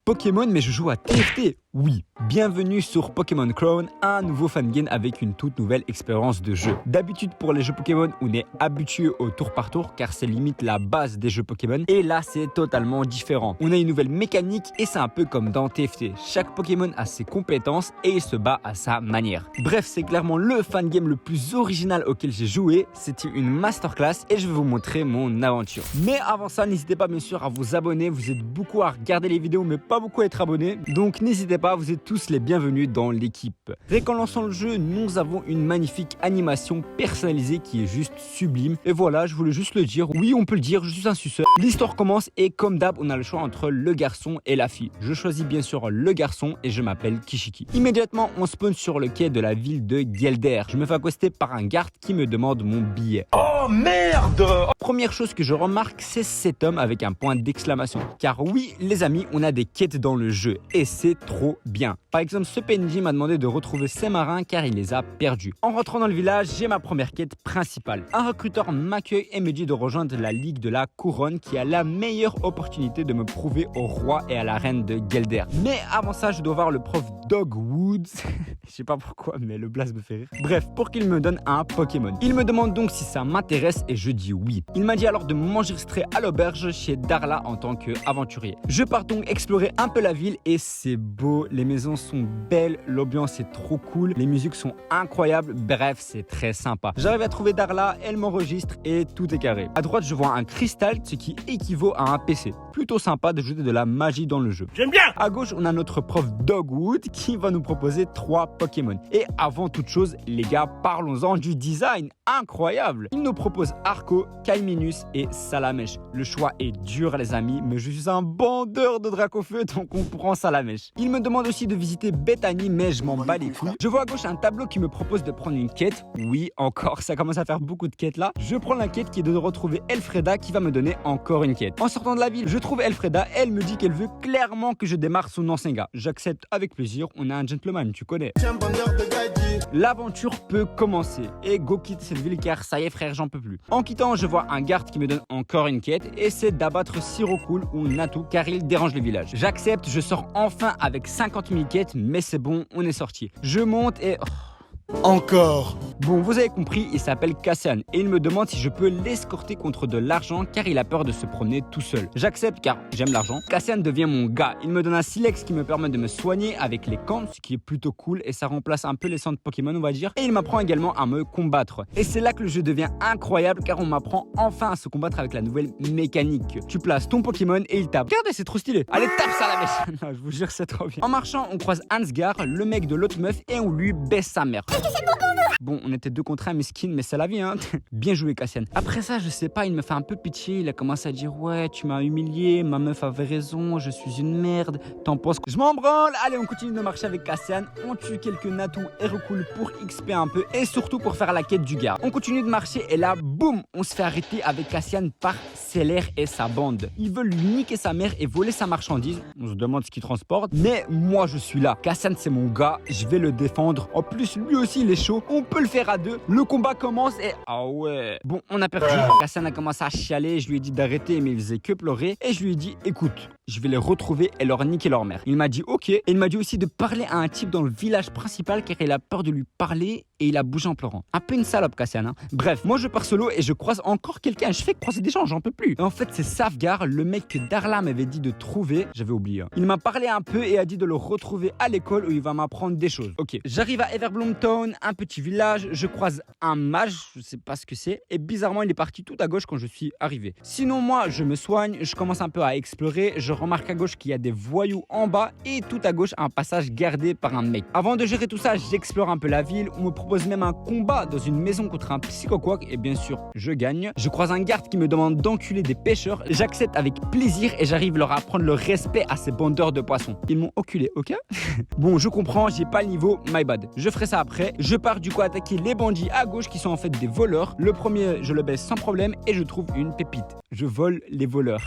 Pokémon, mais je joue à TFT. Oui, bienvenue sur Pokémon Crown, un nouveau fan game avec une toute nouvelle expérience de jeu. D'habitude pour les jeux Pokémon, on est habitué au tour par tour car c'est limite la base des jeux Pokémon. Et là, c'est totalement différent. On a une nouvelle mécanique et c'est un peu comme dans TFT. Chaque Pokémon a ses compétences et il se bat à sa manière. Bref, c'est clairement le fan game le plus original auquel j'ai joué. C'était une masterclass et je vais vous montrer mon aventure. Mais avant ça, n'hésitez pas bien sûr à vous abonner. Vous êtes beaucoup à regarder les vidéos mais pas beaucoup à être abonnés. Donc n'hésitez pas, vous êtes tous les bienvenus dans l'équipe. Dès qu'en lançant le jeu, nous avons une magnifique animation personnalisée qui est juste sublime. Et voilà, je voulais juste le dire. Oui, on peut le dire, je suis un suceur. L'histoire commence et comme d'hab, on a le choix entre le garçon et la fille. Je choisis bien sûr le garçon et je m'appelle Kishiki. Immédiatement, on spawn sur le quai de la ville de Guelder. Je me fais accoster par un garde qui me demande mon billet. Oh merde! Première chose que je remarque, c'est cet homme avec un point d'exclamation. Car oui, les amis, on a des quêtes dans le jeu et c'est trop bien. Par exemple, ce PNJ m'a demandé de retrouver ses marins car il les a perdus. En rentrant dans le village, j'ai ma première quête principale. Un recruteur m'accueille et me dit de rejoindre la Ligue de la Couronne qui a la meilleure opportunité de me prouver au roi et à la reine de Guelder. Mais avant ça, je dois voir le prof Dogwoods. Je sais pas pourquoi, mais le blaze me fait rire. Bref, pour qu'il me donne un Pokémon. Il me demande donc si ça m'intéresse et je dis oui. Il m'a dit alors de m'enregistrer à l'auberge chez Darla en tant qu'aventurier. Je pars donc explorer un peu la ville et c'est beau, les maisons sont belles, l'ambiance est trop cool, les musiques sont incroyables, bref, c'est très sympa. J'arrive à trouver Darla, elle m'enregistre et tout est carré. À droite, je vois un cristal, ce qui équivaut à un PC. Plutôt sympa d'ajouter de la magie dans le jeu. J'aime bien! À gauche, on a notre prof Dogwood qui va nous proposer 3 Pokémon. Et avant toute chose, les gars, parlons-en du design. Incroyable! Il nous propose Arco, Kaiminus et Salamèche. Le choix est dur, les amis, mais je suis un bandeur de Dracofeu, donc on prend Salamèche. Il me demande aussi de visiter Bethany, mais je m'en bats les couilles. Je vois à gauche un tableau qui me propose de prendre une quête. Oui, encore, ça commence à faire beaucoup de quêtes là. Je prends la quête qui est de retrouver Elfreda qui va me donner encore une quête. En sortant de la ville, je trouve Elfreda. Elle me dit qu'elle veut clairement que je démarre son ancien gars. J'accepte avec plaisir. On est un gentleman, tu connais. L'aventure peut commencer. Et go quitte cette ville car ça y est frère, j'en peux plus. En quittant, je vois un garde qui me donne encore une quête et c'est d'abattre Sirocool ou Natu car il dérange le village. J'accepte, je sors enfin avec 50 000 quêtes, mais c'est bon, on est sorti. Je monte et... Encore! Bon, vous avez compris, il s'appelle Cassian et il me demande si je peux l'escorter contre de l'argent car il a peur de se promener tout seul. J'accepte car j'aime l'argent. Cassian devient mon gars. Il me donne un silex qui me permet de me soigner avec les camps, ce qui est plutôt cool et ça remplace un peu les centres Pokémon, on va dire. Et il m'apprend également à me combattre. Et c'est là que le jeu devient incroyable car on m'apprend enfin à se combattre avec la nouvelle mécanique. Tu places ton Pokémon et il tape. Regardez, c'est trop stylé. Allez, tape ça la mèche. Non, je vous jure, c'est trop bien. En marchant, on croise Ansgar, le mec de l'autre meuf et on lui baisse sa mère. Bon, on était 2 contre 1, miskin, mais c'est la vie, hein. Bien joué, Cassian. Après ça, je sais pas, il me fait un peu pitié. Il a commencé à dire, ouais, tu m'as humilié, ma meuf avait raison, je suis une merde. T'en penses que je m'en branle? Allez, on continue de marcher avec Cassian. On tue quelques Natu et recoule pour XP un peu et surtout pour faire la quête du gars. On continue de marcher et là, boum, on se fait arrêter avec Cassian par Celer et sa bande. Ils veulent lui niquer sa mère et voler sa marchandise. On se demande ce qu'il transporte, mais moi, je suis là. Cassian, c'est mon gars, je vais le défendre. En plus, lui aussi, il est chaud. On peut le faire à 2. Le combat commence et... Ah ouais. Bon, on a perdu. Cassian a commencé à chialer. Je lui ai dit d'arrêter, mais il faisait que pleurer. Et je lui ai dit, écoute, je vais les retrouver et leur niquer leur mère. Il m'a dit, ok. Et il m'a dit aussi de parler à un type dans le village principal car il a peur de lui parler et il a bougé en pleurant. Un peu une salope, Cassian, hein. Bref, moi je pars solo et je croise encore quelqu'un. Je fais croiser des gens, j'en peux plus. Et en fait, c'est Safgar, le mec que Darla m'avait dit de trouver. J'avais oublié. Hein. Il m'a parlé un peu et a dit de le retrouver à l'école où il va m'apprendre des choses. Ok. J'arrive à Everbloom Town, un petit village. Je croise un mage, je sais pas ce que c'est. Et bizarrement, il est parti tout à gauche quand je suis arrivé. Sinon, moi, je me soigne. Je commence un peu à explorer. Je remarque à gauche qu'il y a des voyous en bas et tout à gauche, un passage gardé par un mec. Avant de gérer tout ça, j'explore un peu la ville. On me propose même un combat dans une maison contre un psychoquack et bien sûr, je gagne. Je croise un garde qui me demande d'enculer des pêcheurs. J'accepte avec plaisir et j'arrive leur à apprendre le respect à ces bandeurs de poissons. Ils m'ont oculé, ok? Bon, je comprends, j'ai pas le niveau, my bad. Je ferai ça après. Je pars du coup attaquer les bandits à gauche qui sont en fait des voleurs. Le premier, je le baisse sans problème et je trouve une pépite. Je vole les voleurs.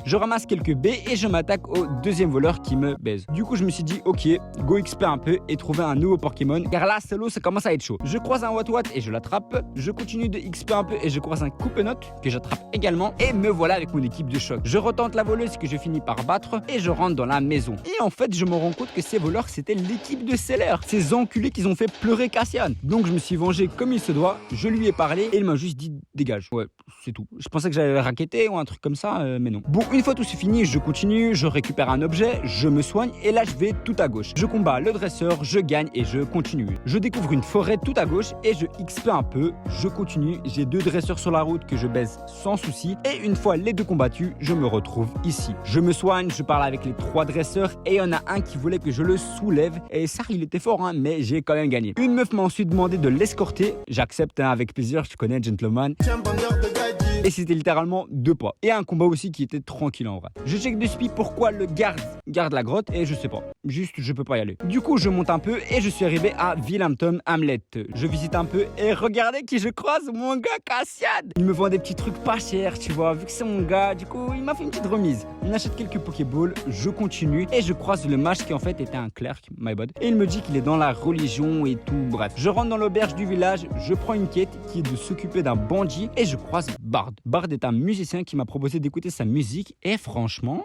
Je ramasse quelques B et je m'attaque au deuxième voleur qui me baise. Du coup je me suis dit ok, go XP un peu et trouver un nouveau Pokémon car là solo ça commence à être chaud. Je croise un Watwat et je l'attrape, je continue de XP un peu et je croise un Coupenote que j'attrape également et me voilà avec mon équipe de choc. Je retente la voleuse que je finis par battre et je rentre dans la maison. Et en fait je me rends compte que ces voleurs c'était l'équipe de Seller, ces enculés qui ont fait pleurer Cassian. Donc je me suis vengé comme il se doit, je lui ai parlé et il m'a juste dit dégage. Ouais, c'est tout. Je pensais que j'allais le raqueter ou un truc comme ça, mais non. Bon, une fois tout c'est fini, je continue, je récupère un objet, je me soigne et là je vais tout à gauche. Je combats le dresseur, je gagne et je continue. Je découvre une forêt tout à gauche et je XP un peu, je continue, j'ai 2 dresseurs sur la route que je baise sans souci et une fois les 2 combattus, je me retrouve ici. Je me soigne, je parle avec les 3 dresseurs et il y en a un qui voulait que je le soulève et ça il était fort hein, mais j'ai quand même gagné. Une meuf m'a ensuite demandé de l'escorter, j'accepte hein, avec plaisir, tu connais gentleman. Et c'était littéralement 2 pas. Et un combat aussi qui était tranquille en vrai. Je check de spi pourquoi le garde la grotte et je sais pas. Juste je peux pas y aller. Du coup je monte un peu et je suis arrivé à Wilhampton Hamlet. Je visite un peu et regardez qui je croise, mon gars Cassian. Il me vend des petits trucs pas chers tu vois, vu que c'est mon gars. Du coup il m'a fait une petite remise. On achète quelques Pokéballs, je continue et je croise le mage qui en fait était un clerc, my bad. Et il me dit qu'il est dans la religion et tout, bref. Je rentre dans l'auberge du village, je prends une quête qui est de s'occuper d'un bandit et je croise Bard. Bard est un musicien qui m'a proposé d'écouter sa musique et franchement...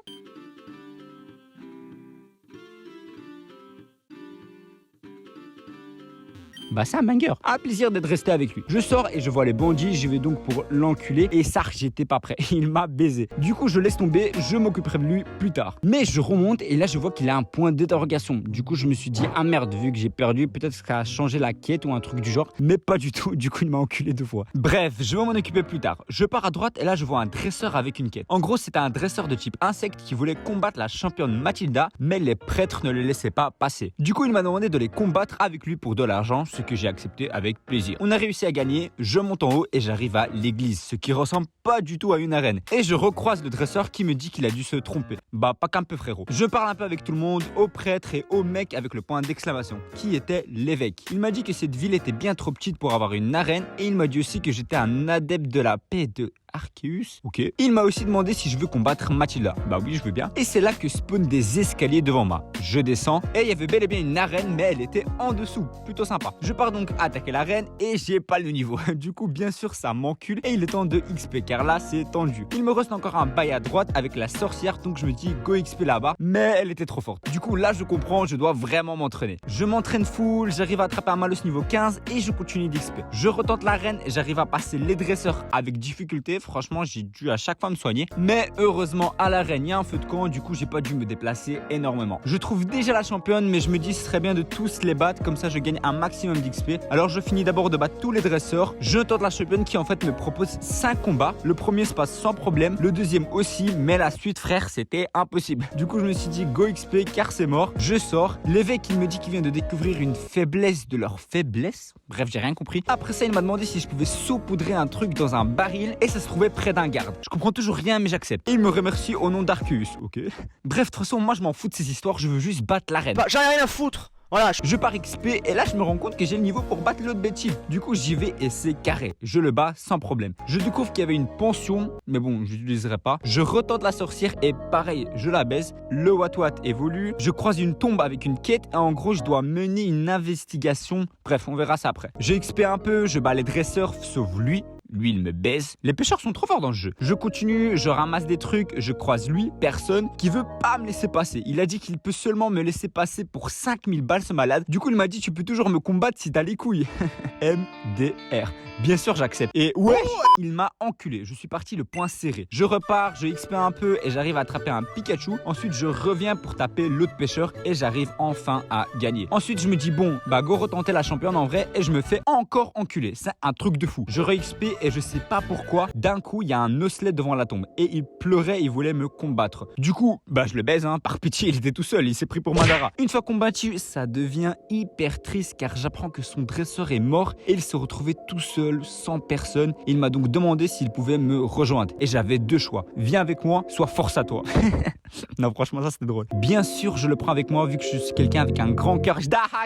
bah c'est un banger. Un plaisir d'être resté avec lui. Je sors et je vois les bandits, je vais donc pour l'enculer et ça j'étais pas prêt. Il m'a baisé. Du coup je laisse tomber, je m'occuperai de lui plus tard. Mais je remonte et là je vois qu'il a un point d'interrogation. Du coup je me suis dit ah merde, vu que j'ai perdu, peut-être que ça a changé la quête ou un truc du genre. Mais pas du tout, du coup il m'a enculé 2 fois. Bref, je vais m'en occuper plus tard. Je pars à droite et là je vois un dresseur avec une quête. En gros c'était un dresseur de type insecte qui voulait combattre la championne Mathilda, mais les prêtres ne le laissaient pas passer. Du coup il m'a demandé de les combattre avec lui pour de l'argent, ce que j'ai accepté avec plaisir. On a réussi à gagner, je monte en haut et j'arrive à l'église, ce qui ressemble pas du tout à une arène. Et je recroise le dresseur qui me dit qu'il a dû se tromper. Bah pas qu'un peu frérot. Je parle un peu avec tout le monde, au prêtre et au mec avec le point d'exclamation, qui était l'évêque. Il m'a dit que cette ville était bien trop petite pour avoir une arène et il m'a dit aussi que j'étais un adepte de la paix de Arceus. Ok. Il m'a aussi demandé si je veux combattre Mathilda. Bah oui, je veux bien. Et c'est là que spawnent des escaliers devant moi. Je descends et il y avait bel et bien une arène, mais elle était en dessous. Plutôt sympa. Je pars donc attaquer l'arène et j'ai pas le niveau. Du coup, bien sûr, ça m'encule et il est temps de XP car là, c'est tendu. Il me reste encore un bail à droite avec la sorcière, donc je me dis go XP là-bas, mais elle était trop forte. Du coup, là, je comprends, je dois vraiment m'entraîner. Je m'entraîne full, j'arrive à attraper un Malus niveau 15 et je continue d'XP. Je retente l'arène et j'arrive à passer les dresseurs avec difficulté. Franchement j'ai dû à chaque fois me soigner, mais heureusement à l'arène il y a un feu de camp, du coup j'ai pas dû me déplacer énormément. Je trouve déjà la championne, mais je me dis ce serait bien de tous les battre, comme ça je gagne un maximum d'XP. Alors je finis d'abord de battre tous les dresseurs, je tente la championne qui en fait me propose 5 combats. Le premier se passe sans problème, le deuxième aussi, mais la suite frère c'était impossible. Du coup je me suis dit go XP car c'est mort. Je sors, l'évêque il me dit qu'il vient de découvrir une faiblesse de leur faiblesse, bref j'ai rien compris. Après ça il m'a demandé si je pouvais saupoudrer un truc dans un baril et ça se trouvait près d'un garde. Je comprends toujours rien mais j'accepte. Et il me remercie au nom d'Arceus, ok. Bref, de toute façon moi je m'en fous de ces histoires, je veux juste battre la reine. Bah, j'en ai rien à foutre. Voilà, je pars XP et là je me rends compte que j'ai le niveau pour battre l'autre bêtise. Du coup j'y vais et c'est carré. Je le bats sans problème. Je découvre qu'il y avait une pension, mais bon je l'utiliserai pas. Je retente la sorcière et pareil je la baise. Le Watwat évolue. Je croise une tombe avec une quête et en gros je dois mener une investigation. Bref on verra ça après. Je XP un peu, je bats les dresseurs sauf lui. Lui, il me baise. Les pêcheurs sont trop forts dans le jeu. Je continue, je ramasse des trucs, je croise lui, personne, qui veut pas me laisser passer. Il a dit qu'il peut seulement me laisser passer pour 5000 balles, ce malade. Du coup, il m'a dit, tu peux toujours me combattre si t'as les couilles. MDR. Bien sûr, j'accepte. Et ouais, il m'a enculé. Je suis parti le poing serré. Je repars, je XP un peu et j'arrive à attraper un Pikachu. Ensuite, je reviens pour taper l'autre pêcheur et j'arrive enfin à gagner. Ensuite, je me dis, bon, bah go retenter la championne en vrai et je me fais encore enculer. C'est un truc de fou. Je re-XP et je sais pas pourquoi, d'un coup, il y a un osselet devant la tombe et il pleurait, il voulait me combattre. Du coup, bah je le baise, hein. Par pitié, il était tout seul, il s'est pris pour Madara. Une fois combattu, ça devient hyper triste car j'apprends que son dresseur est mort et il se retrouvait tout seul, sans personne. Il m'a donc demandé s'il pouvait me rejoindre et j'avais 2 choix. Viens avec moi, soit force à toi. Non, franchement, ça c'était drôle. Bien sûr, je le prends avec moi vu que je suis quelqu'un avec un grand cœur.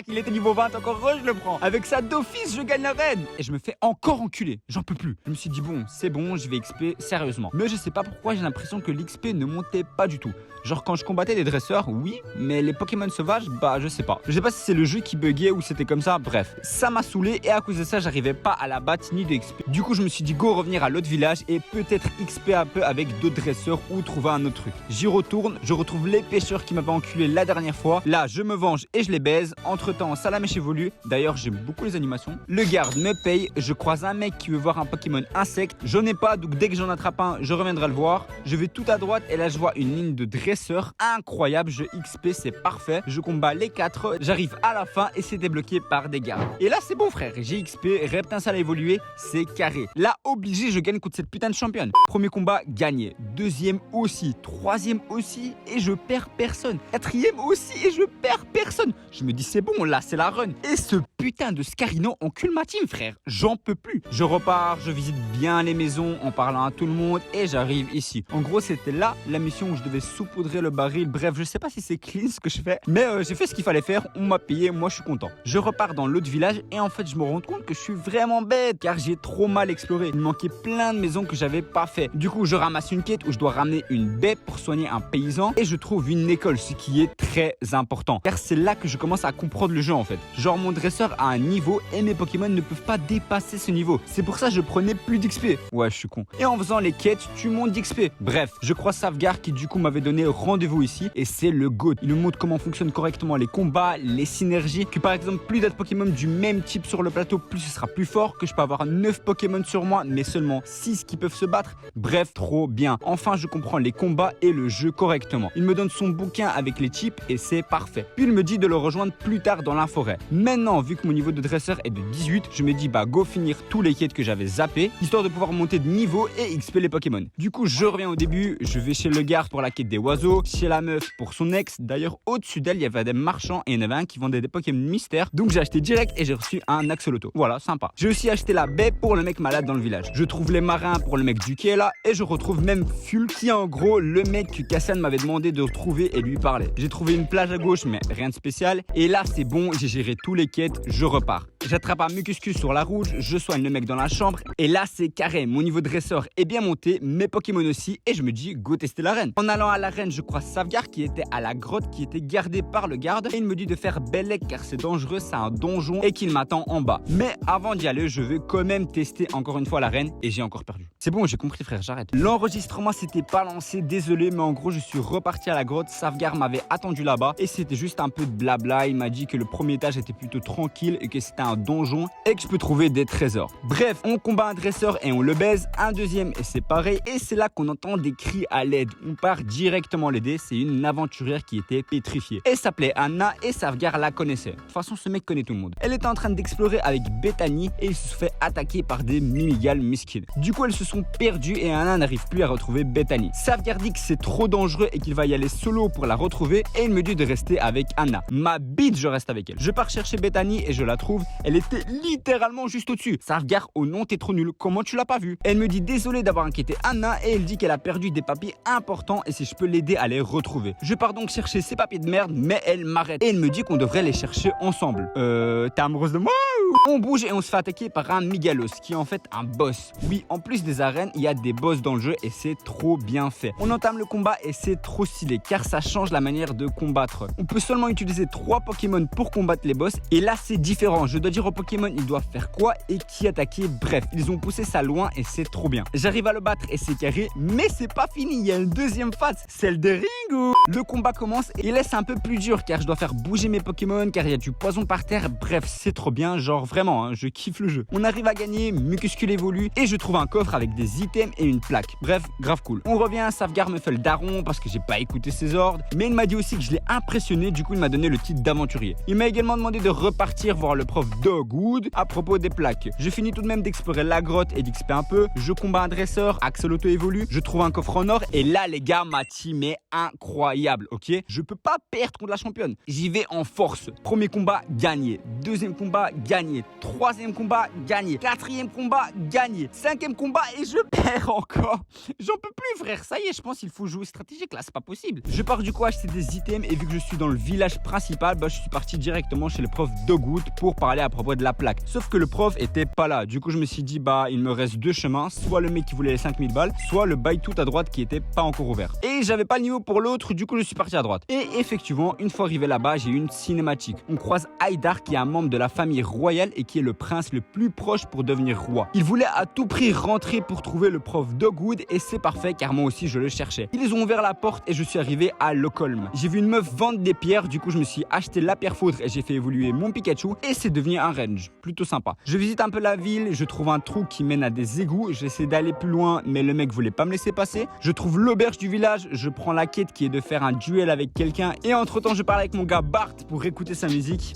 Il était niveau 20, encore heureux, je le prends. Avec ça d'office, je gagne la reine et je me fais encore enculer. J'en peux plus. plus. Je me suis dit bon, c'est bon, je vais XP sérieusement. Mais je sais pas pourquoi j'ai l'impression que l'XP ne montait pas du tout. Genre quand je combattais des dresseurs, oui, mais les Pokémon sauvages, bah je sais pas. Je sais pas si c'est le jeu qui buguait ou c'était comme ça, bref. Ça m'a saoulé et à cause de ça, j'arrivais pas à la battre ni de XP. Du coup, je me suis dit go revenir à l'autre village et peut-être XP un peu avec d'autres dresseurs ou trouver un autre truc. J'y retourne, je retrouve les pêcheurs qui m'avaient enculé la dernière fois. Là, je me venge et je les baise. Entre temps, Salamèche évolue. D'ailleurs, j'aime beaucoup les animations. Le garde me paye, je croise un mec qui veut voir un Pokémon insecte. J'en ai pas, donc dès que j'en attrape un, je reviendrai le voir. Je vais tout à droite et là, je vois une ligne de dresseurs incroyable. Je XP, c'est parfait. Je combats les 4. J'arrive à la fin et c'est débloqué par des gardes. Et là, c'est bon, frère. J'ai XP, Reptinsal a évolué, c'est carré. Là, obligé, je gagne contre cette putain de championne. Premier combat, gagné. Deuxième aussi. Troisième aussi et je perds personne. Quatrième aussi et je perds personne. Je me dis, c'est bon, là, c'est la run. Et ce putain de Scarino encule ma team, frère. J'en peux plus. Je repars, je visite bien les maisons en parlant à tout le monde et j'arrive ici. En gros, c'était là la mission où je devais saupoudrer le baril. Bref, je sais pas si c'est clean ce que je fais, mais j'ai fait ce qu'il fallait faire. On m'a payé, moi je suis content. Je repars dans l'autre village et en fait, je me rends compte que je suis vraiment bête car j'ai trop mal exploré. Il me manquait plein de maisons que j'avais pas fait. Du coup, je ramasse une quête où je dois ramener une baie pour soigner un paysan et je trouve une école, ce qui est très important car c'est là que je commence à comprendre le jeu en fait. Genre mon dresseur a un niveau et mes Pokémon ne peuvent pas dépasser ce niveau. C'est pour ça que je prenais plus d'XP. Ouais, je suis con. Et en faisant les quêtes, tu montes d'XP. Bref, je crois Safgar qui du coup m'avait donné rendez-vous ici et c'est le GOAT. Il me montre comment fonctionnent correctement les combats, les synergies, que par exemple plus d'être Pokémon du même type sur le plateau, plus ce sera plus fort, que je peux avoir 9 Pokémon sur moi mais seulement 6 qui peuvent se battre. Bref, trop bien. Enfin, je comprends les combats et le jeu correctement. Il me donne son bouquin avec les chips et c'est parfait. Puis il me dit de le rejoindre plus tard dans la forêt. Maintenant, vu que mon niveau de dresseur est de 18, je me dis bah go finir tous les quêtes que j'avais zappé, histoire de pouvoir monter de niveau et XP les Pokémon. Du coup, je reviens au début, je vais chez le garde pour la quête des oiseaux, chez la meuf pour son ex. D'ailleurs, au-dessus d'elle, il y avait des marchands et il y en avait un qui vendait des Pokémon mystères. Donc j'ai acheté direct et j'ai reçu un axoloto. Voilà, sympa. J'ai aussi acheté la baie pour le mec malade dans le village. Je trouve les marins pour le mec du quai là et je retrouve même Ful qui est en gros le mec que Cassian m'avait demandé de retrouver et lui parler. J'ai trouvé une plage à gauche mais rien de spécial et là c'est bon, j'ai géré tous les quêtes, je repars. J'attrape un Mucuscus sur la rouge, je soigne le mec dans la chambre et là c'est carré, mon niveau de dresseur est bien monté, mes Pokémon aussi et je me dis go tester l'arène. En allant à l'arène, je croise Safgar qui était à la grotte qui était gardée par le garde et il me dit de faire Bellec car c'est dangereux, c'est un donjon et qu'il m'attend en bas. Mais avant d'y aller, je vais quand même tester encore une fois l'arène et j'ai encore perdu. C'est bon, j'ai compris frère, j'arrête. L'enregistrement s'était pas lancé, désolé mais en gros je suis reparti à la grotte, Safgar m'avait attendu là-bas et c'était juste un peu de blabla, il m'a dit que le premier étage était plutôt tranquille et que c'était un donjon et que je peux trouver des trésors. Bref, on combat un dresseur et on le baise, un deuxième et c'est pareil et c'est là qu'on entend des cris à l'aide. On part directement l'aider, c'est une aventurière qui était pétrifiée. Elle s'appelait Anna et Safgar la connaissait. De toute façon, ce mec connaît tout le monde. Elle était en train d'explorer avec Bethany et ils se fait attaquer par des mimigales miskines. Du coup, elles se sont perdues et Anna n'arrive plus à retrouver Bethany. Safgar dit que c'est trop dangereux et qu'il va y aller solo pour la retrouver et il me dit de rester avec Anna. Ma bite, je reste avec elle. Je pars chercher Bethany et je la trouve. Elle était littéralement juste au-dessus. Safgar, oh non, t'es trop nul. Comment tu l'as pas vu? Elle me dit désolé d'avoir inquiété Anna et elle dit qu'elle a perdu des papiers importants et si je peux l'aider à les retrouver. Je pars donc chercher ces papiers de merde, mais elle m'arrête et elle me dit qu'on devrait les chercher ensemble. T'es amoureuse de moi ou... On bouge et on se fait attaquer par un Migalos qui est en fait un boss. Oui, en plus des arènes, il y a des boss dans le jeu et c'est trop bien fait. On entame le combat et c'est trop stylé car ça change la manière de combattre. On peut seulement utiliser 3 Pokémon pour combattre les boss et là c'est différent. Je dois dire aux Pokémon ils doivent faire quoi et qui attaquer. Bref, ils ont poussé ça loin et c'est trop bien. J'arrive à le battre et c'est carré, mais c'est pas fini. Il y a une deuxième phase, celle de Ringo. Le combat commence et là c'est un peu plus dur car je dois faire bouger mes Pokémon car il y a du poison par terre. Bref, c'est trop bien, genre vraiment, hein, je kiffe le jeu. On arrive à gagner, Mucuscule évolue et je trouve un coffre avec des items et une plaque. Bref, grave cool. On revient, Safgar me fait le daron parce que j'ai pas écouté ses ordres, mais il m'a dit aussi que je l'ai impressionné, du coup il m'a donné le titre d'aventurier. Il m'a également demandé de repartir voir le prof Dogwood à propos des plaques. Je finis tout de même d'explorer la grotte et d'XP un peu. Je combats un dresseur, Axoloto évolue, je trouve un coffre en or et là les gars, ma team est incroyable, ok? Je peux pas perdre contre la championne. J'y vais en force. Premier combat, gagné. Deuxième combat, gagné. Troisième combat, gagné. Quatrième combat, gagné. Cinquième combat et je perds encore. J'en peux plus, frère. Ça y est, je pense qu'il faut jouer stratégique là, c'est pas possible. Je pars du coup acheter des items et vu que je suis dans le village principal, je suis parti directement chez le prof Dogwood pour parler à propos de la plaque. Sauf que le prof était pas là. Du coup, je me suis dit, il me reste deux chemins. Soit le mec qui voulait les 5000 balles, soit le bail tout à droite qui était pas encore ouvert. Et j'avais pas le niveau pour l'autre, du coup, je suis parti à droite. Et effectivement, une fois arrivé là-bas, j'ai eu une cinématique. On croise Haïdar qui est un membre de la famille royale et qui est le prince le plus proche pour devenir roi. Il voulait à tout prix rentrer pour trouver le prof Dogwood et c'est parfait car moi aussi je le cherchais. Ils ont ouvert la porte et je suis arrivé à Lockholm. J'ai vu une meuf vendre des pierres, du coup je me suis acheté la pierre foudre et j'ai fait évoluer mon Pikachu et c'est devenu un range. Plutôt sympa. Je visite un peu la ville, je trouve un trou qui mène à des égouts, j'essaie d'aller plus loin mais le mec voulait pas me laisser passer. Je trouve l'auberge du village, je prends la quête qui est de faire un duel avec quelqu'un et entre temps je parle avec mon gars Bart pour écouter sa musique.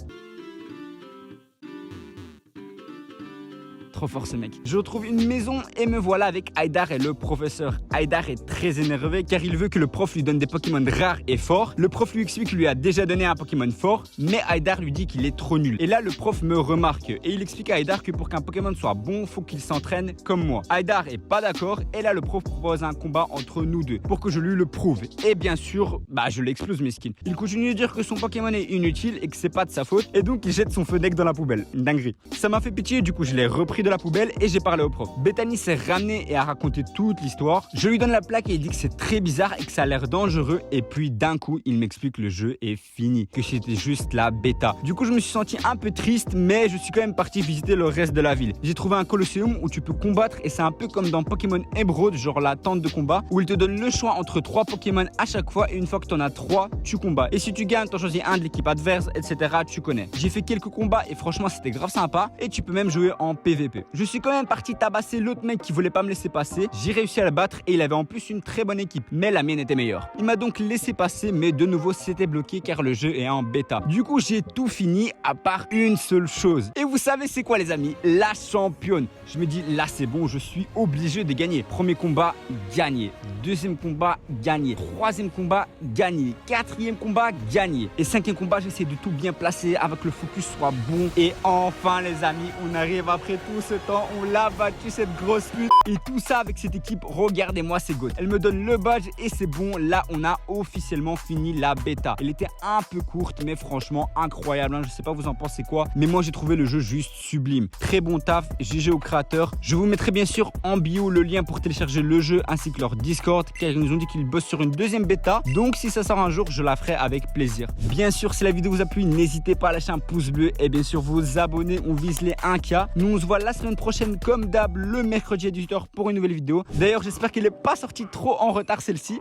Trop fort ce mec. Je retrouve une maison et me voilà avec Haïdar et le professeur. Haïdar est très énervé car il veut que le prof lui donne des Pokémon rares et forts. Le prof lui explique qu'il lui a déjà donné un Pokémon fort, mais Haïdar lui dit qu'il est trop nul. Et là le prof me remarque et il explique à Haïdar que pour qu'un Pokémon soit bon, faut qu'il s'entraîne comme moi. Haïdar est pas d'accord et là le prof propose un combat entre nous deux pour que je lui le prouve. Et bien sûr, je l'explose mes skins. Il continue de dire que son Pokémon est inutile et que c'est pas de sa faute et donc il jette son feu deck dans la poubelle. Une dinguerie. Ça m'a fait pitié, du coup je l'ai repris de la poubelle et j'ai parlé au prof. Bethany s'est ramenée et a raconté toute l'histoire. Je lui donne la plaque et il dit que c'est très bizarre et que ça a l'air dangereux et puis d'un coup il m'explique que le jeu est fini, que c'était juste la bêta. Du coup je me suis senti un peu triste mais je suis quand même parti visiter le reste de la ville. J'ai trouvé un colosseum où tu peux combattre et c'est un peu comme dans Pokémon Emerald, genre la tente de combat où il te donne le choix entre 3 Pokémon à chaque fois et une fois que tu en as 3 tu combats. Et si tu gagnes t'en choisis un de l'équipe adverse etc. tu connais. J'ai fait quelques combats et franchement c'était grave sympa et tu peux même jouer en PVP. Je suis quand même parti tabasser l'autre mec qui voulait pas me laisser passer. J'ai réussi à le battre et il avait en plus une très bonne équipe, mais la mienne était meilleure. Il m'a donc laissé passer, mais de nouveau c'était bloqué car le jeu est en bêta. Du coup j'ai tout fini à part une seule chose. Et vous savez c'est quoi les amis? La championne. Je me dis là c'est bon, je suis obligé de gagner. Premier combat, gagné. Deuxième combat, gagné. Troisième combat, gagné. Quatrième combat, gagné. Et cinquième combat, j'essaie de tout bien placer avec le focus soit bon. Et enfin les amis, on arrive après tout ce temps. On l'a battu cette grosse pute. Et tout ça avec cette équipe, regardez-moi ces goats. Elle me donne le badge et c'est bon. Là on a officiellement fini la bêta. Elle était un peu courte mais franchement incroyable. Je sais pas vous en pensez quoi, mais moi j'ai trouvé le jeu juste sublime. Très bon taf, GG aux créateurs. Je vous mettrai bien sûr en bio le lien pour télécharger le jeu ainsi que leur Discord car ils nous ont dit qu'ils bossent sur une deuxième bêta. Donc si ça sort un jour, je la ferai avec plaisir. Bien sûr si la vidéo vous a plu, n'hésitez pas à lâcher un pouce bleu et bien sûr vous abonner. On vise les 1K. Nous on se voit la semaine prochaine comme d'hab le mercredi à 18h pour une nouvelle vidéo. D'ailleurs j'espère qu'elle n'est pas sortie trop en retard celle-ci.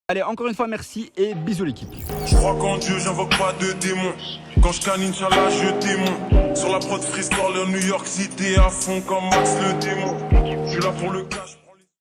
Allez encore une fois merci et bisous l'équipe. Je crois qu'en Dieu j'invoque pas de démons. Quand je canine Inch'Allah je démon. Sur la prod Freestyle New York City à fond comme Max le démon. Je suis là pour le cash.